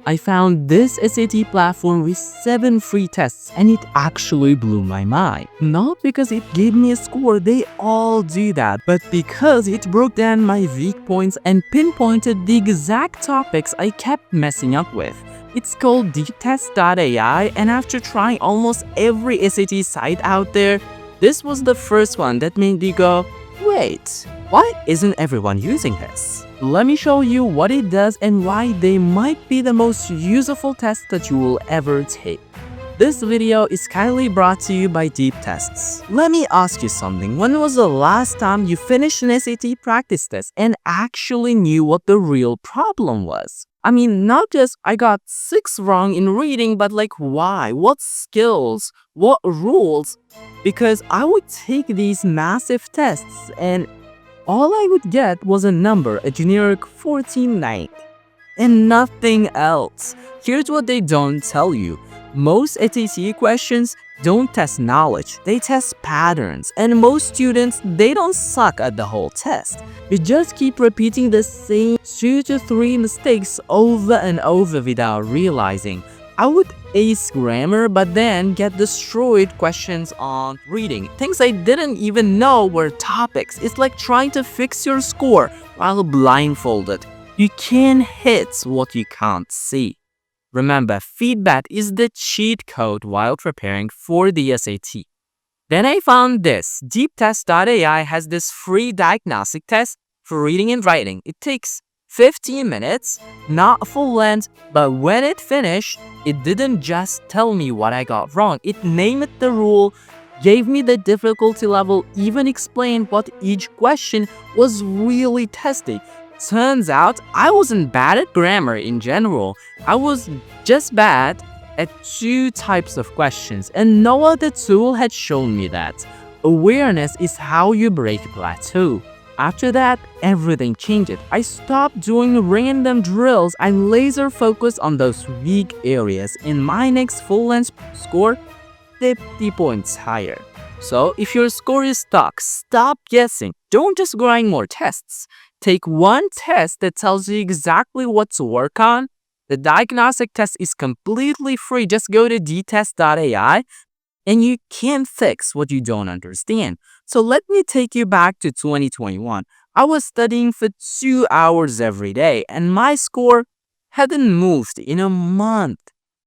I found this SAT platform with 7 free tests and it actually blew my mind. Not because it gave me a score, they all do that, but because it broke down my weak points and pinpointed the exact topics I kept messing up with. It's called deeptest.ai, and after trying almost every SAT site out there, this was the first one that made me go, wait, why isn't everyone using this? Let me show you what it does and why they might be the most useful test that you will ever take. This video is kindly brought to you by Deep Tests. Let me ask you something. When was the last time you finished an SAT practice test and actually knew what the real problem was? I mean, not just I got 6 wrong in reading, but like why? What skills? What rules? Because I would take these massive tests and all I would get was a number, a generic 1490, and nothing else. Here's what they don't tell you. Most SAT questions don't test knowledge, they test patterns, and most students, they don't suck at the whole test. You just keep repeating the same 2 to 3 mistakes over and over without realizing. I would ace grammar but then get destroyed questions on reading. Things I didn't even know were topics. It's like trying to fix your score while blindfolded. You can't hit what you can't see. Remember, feedback is the cheat code while preparing for the SAT. Then I found this. Deeptest.ai has this free diagnostic test for reading and writing. It takes 15 minutes, not full length, but when it finished, it didn't just tell me what I got wrong. It named the rule, gave me the difficulty level, even explained what each question was really testing. Turns out, I wasn't bad at grammar in general. I was just bad at 2 types of questions, and no other tool had shown me that. Awareness is how you break plateau. After that, everything changed. I stopped doing random drills and laser focused on those weak areas. In my next full-length score, 50 points higher. So, if your score is stuck, stop guessing. Don't just grind more tests. Take one test that tells you exactly what to work on. The diagnostic test is completely free. Just go to dtest.ai and you can fix what you don't understand. So let me take you back to 2021. I was studying for 2 hours every day and my score hadn't moved in a month.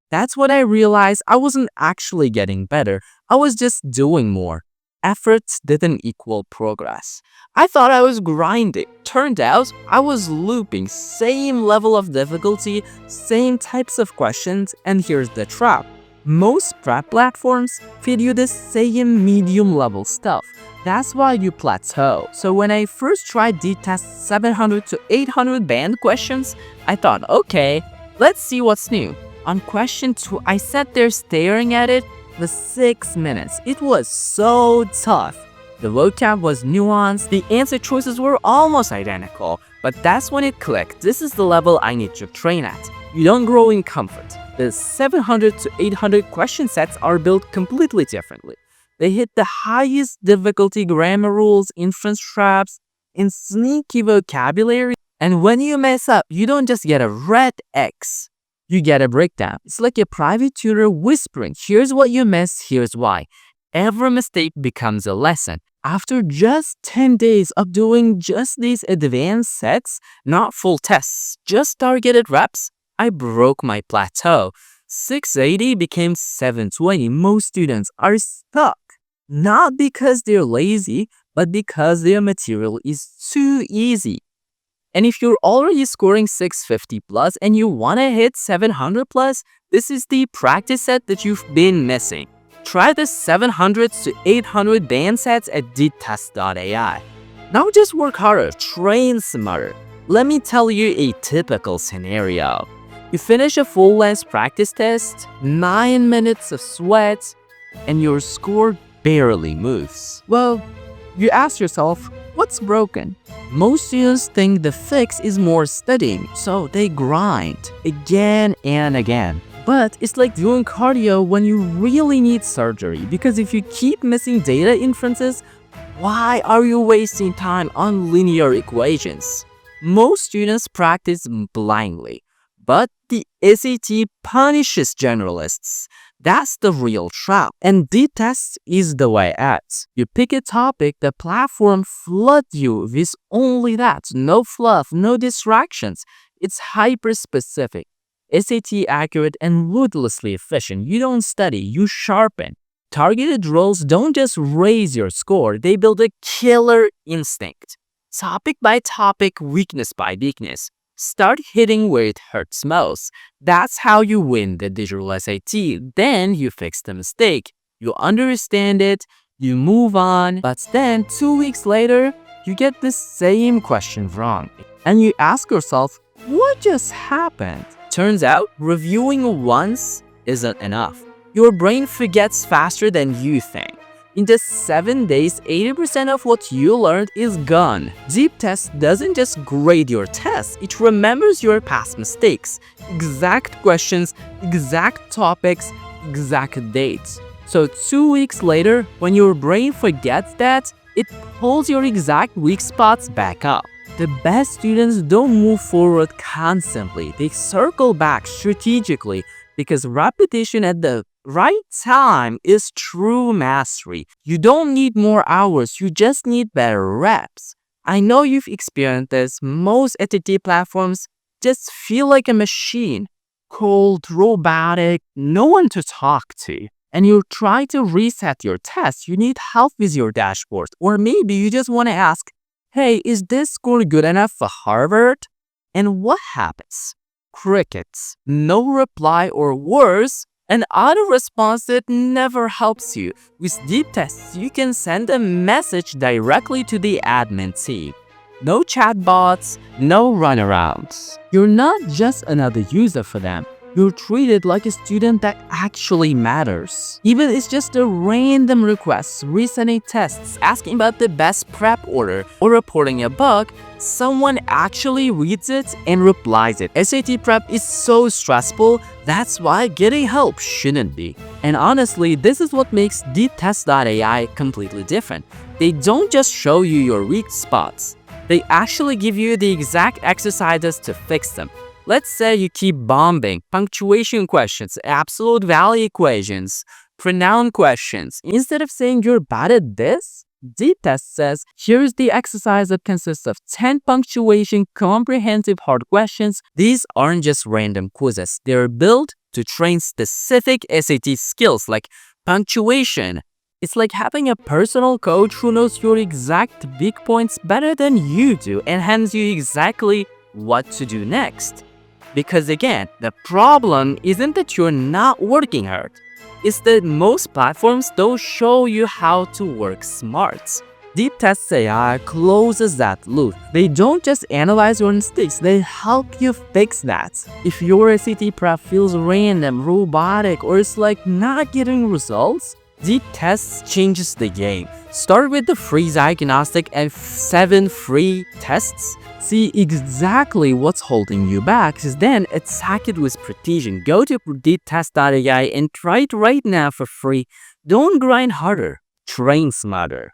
That's when I realized I wasn't actually getting better. I was just doing more. Efforts didn't equal progress. I thought I was grinding. Turned out I was looping. Same level of difficulty, same types of questions, and here's the trap. Most prep platforms feed you the same medium level stuff. That's why you plateau. So when I first tried DTest 700 to 800 band questions, I thought, okay, let's see what's new. On question 2, I sat there staring at it for 6 minutes. It was so tough. The vocab was nuanced, the answer choices were almost identical, but that's when it clicked. This is the level I need to train at. You don't grow in comfort. The 700 to 800 question sets are built completely differently. They hit the highest difficulty grammar rules, inference traps, and sneaky vocabulary. And when you mess up, you don't just get a red X. You get a breakdown. It's like a private tutor whispering, here's what you missed, here's why. Every mistake becomes a lesson. After just 10 days of doing just these advanced sets, not full tests, just targeted reps, I broke my plateau. 680 became 720. Most students are stuck. Not because they're lazy, but because their material is too easy. And if you're already scoring 650 plus and you want to hit 700 plus, this is the practice set that you've been missing. Try the 700 to 800 band sets at deeptest.ai. Now just work harder, train smarter. Let me tell you a typical scenario. You finish a full-length practice test, 9 minutes of sweat, and your score barely moves. Well, you ask yourself, what's broken? Most students think the fix is more studying, so they grind again and again. But it's like doing cardio when you really need surgery, because if you keep missing data inferences, why are you wasting time on linear equations? Most students practice blindly. But the SAT punishes generalists. That's the real trap. And the test is the way out. You pick a topic, the platform floods you with only that. No fluff, no distractions. It's hyper-specific. SAT accurate and ruthlessly efficient. You don't study, you sharpen. Targeted roles don't just raise your score, they build a killer instinct. Topic by topic, weakness by weakness. Start hitting where it hurts most. That's how you win the digital SAT. Then you fix the mistake. You understand it, you move on, but then 2 weeks later, you get the same question wrong. And you ask yourself, what just happened? Turns out, reviewing once isn't enough. Your brain forgets faster than you think. In just 7 days, 80% of what you learned is gone. Deep Test doesn't just grade your test, it remembers your past mistakes, exact questions, exact topics, exact dates. So 2 weeks later, when your brain forgets that, it pulls your exact weak spots back up. The best students don't move forward constantly, they circle back strategically because repetition at the right time is true mastery. You don't need more hours, you just need better reps. I know you've experienced this. Most SAT platforms just feel like a machine. Cold, robotic, no one to talk to. And you try to reset your test, you need help with your dashboard. Or maybe you just want to ask, hey, is this score good enough for Harvard? And what happens? Crickets. No reply, or worse, an auto response that never helps you. With Deep Tests, you can send a message directly to the admin team. No chatbots, no runarounds. You're not just another user for them. You're treated like a student that actually matters. Even if it's just a random request, resetting tests, asking about the best prep order, or reporting a bug, someone actually reads it and replies it. SAT prep is so stressful, that's why getting help shouldn't be. And honestly, this is what makes DeepTest.ai completely different. They don't just show you your weak spots. They actually give you the exact exercises to fix them. Let's say you keep bombing punctuation questions, absolute value equations, pronoun questions. Instead of saying you're bad at this, Deep Test says, here's the exercise that consists of 10 punctuation comprehensive hard questions. These aren't just random quizzes. They're built to train specific SAT skills like punctuation. It's like having a personal coach who knows your exact weak points better than you do and hands you exactly what to do next. Because again, the problem isn't that you're not working hard. It's that most platforms don't show you how to work smart. Deep Test AI closes that loop. They don't just analyze your mistakes, they help you fix that. If your SAT prep feels random, robotic, or it's like not getting results, Deep Tests changes the game. Start with the free diagnostic and 7 free tests. See exactly what's holding you back, then attack it with precision. Go to deeptest.ai and try it right now for free. Don't grind harder, train smarter.